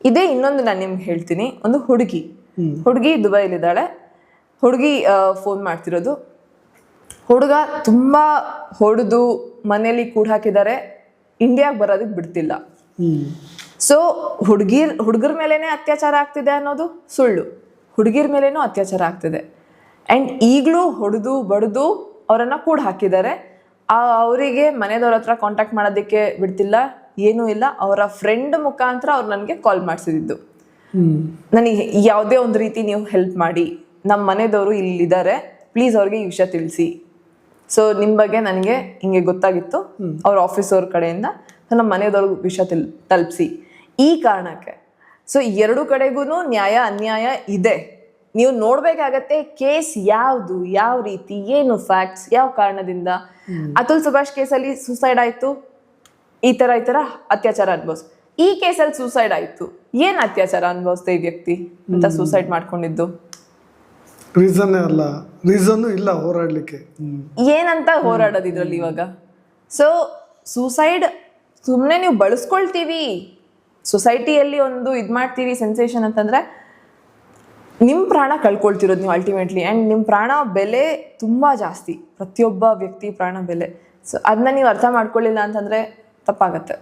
ಇದೇ ಇನ್ನೊಂದು ನಾನು ನಿಮ್ಗೆ ಹೇಳ್ತೀನಿ. ಒಂದು ಹುಡುಗಿ ದುಬೈಲಿದ್ದಾಳೆ. ಹುಡುಗಿ ಫೋನ್ ಮಾಡ್ತಿರೋದು. ಹುಡುಗ ತುಂಬಾ ಹೊಡೆದು ಮನೇಲಿ ಕೂಡ ಹಾಕಿದ್ದಾರೆ, ಇಂಡಿಯಾಗೆ ಬರೋದಕ್ಕೆ ಬಿಡ್ತಿಲ್ಲ. ಸೊ ಹುಡುಗರ ಮೇಲೇನೆ ಅತ್ಯಾಚಾರ ಆಗ್ತಿದೆ ಅನ್ನೋದು ಸುಳ್ಳು. ಹುಡುಗಿರ ಮೇಲೇನೂ ಅತ್ಯಾಚಾರ ಆಗ್ತಿದೆ. ಆ್ಯಂಡ್ ಈಗಲೂ ಹೊಡೆದು ಬಡ್ದು ಅವರನ್ನ ಕೂಡ ಹಾಕಿದ್ದಾರೆ. ಅವರಿಗೆ ಮನೆಯವ್ರ ಹತ್ರ ಕಾಂಟ್ಯಾಕ್ಟ್ ಮಾಡೋದಕ್ಕೆ ಬಿಡ್ತಿಲ್ಲ, ಏನೂ ಇಲ್ಲ. ಅವರ ಫ್ರೆಂಡ್ ಮುಖಾಂತರ ಅವ್ರು ನನಗೆ ಕಾಲ್ ಮಾಡಿಸಿದ್ದು, ನನಗೆ ಯಾವುದೇ ಒಂದು ರೀತಿ ನೀವು ಹೆಲ್ಪ್ ಮಾಡಿ, ನಮ್ಮ ಮನೆಯವರು ಇಲ್ಲಿದ್ದಾರೆ, ಪ್ಲೀಸ್ ಅವ್ರಿಗೆ ಈ ವಿಷಯ ತಿಳಿಸಿ. ಸೊ ನಿಮ್ಮ ಬಗ್ಗೆ ನನಗೆ ಹಿಂಗೆ ಗೊತ್ತಾಗಿತ್ತು ಅವ್ರ ಆಫೀಸ್ ಅವ್ರ ಕಡೆಯಿಂದ, ನಮ್ಮ ಮನೆಯವ್ರಿಗೆ ವಿಷಯ ತಲುಪಿಸಿ. ಈ ಕಾರಣಕ್ಕೆ ಸೊ ಎರಡು ಕಡೆಗೂ ನ್ಯಾಯ ಅನ್ಯಾಯ ಇದೆ. ನೀವು ನೋಡ್ಬೇಕಾಗತ್ತೆ ಕೇಸ್ ಯಾವುದು, ಯಾವ ರೀತಿ, ಏನು ಫ್ಯಾಕ್ಟ್ಸ್, ಯಾವ ಕಾರಣದಿಂದ. ಅತುಲ್ ಸುಭಾಷ್ ಕೇಸಲ್ಲಿ ಸೂಸೈಡ್ ಆಯ್ತು, ಈ ತರ ಅತ್ಯಾಚಾರ ಅನ್ಭವಿಸ್. ಈ ಕೇಸಲ್ಲಿ ಸೂಸೈಡ್ ಆಯ್ತು, ಏನ್ ಅತ್ಯಾಚಾರ ಅನ್ಭವಿಸ್ತಾ ಈ ವ್ಯಕ್ತಿ ಅಂತ ಸೂಸೈಡ್ ಮಾಡ್ಕೊಂಡಿದ್ದು? ರೀಸನ್ ಇಲ್ಲ ಹೋರಾಡ್ಲಿಕ್ಕೆ. ಏನಂತ ಹೋರಾಡೋದು ಇದ್ರಲ್ಲಿ ಇವಾಗ? ಸೊ ಸೂಸೈಡ್ ಸುಮ್ಮನೆ ನೀವು ಬಳಸ್ಕೊಳ್ತೀವಿ, ಸೊಸೈಟಿಯಲ್ಲಿ ಒಂದು ಇದು ಮಾಡ್ತೀವಿ ಸೆನ್ಸೇಷನ್ ಅಂತಂದ್ರೆ ನಿಮ್ಮ ಪ್ರಾಣ ಕಳ್ಕೊಳ್ತಿರೋದು ನೀವು ಅಲ್ಟಿಮೇಟ್ಲಿ. ಆ್ಯಂಡ್ ನಿಮ್ಮ ಪ್ರಾಣ ಬೆಲೆ ತುಂಬ ಜಾಸ್ತಿ, ಪ್ರತಿಯೊಬ್ಬ ವ್ಯಕ್ತಿ ಪ್ರಾಣ ಬೆಲೆ. ಸೊ ಅದನ್ನ ನೀವು ಅರ್ಥ ಮಾಡ್ಕೊಳ್ಳಿಲ್ಲ ಅಂತಂದರೆ ತಪ್ಪಾಗತ್ತೆ.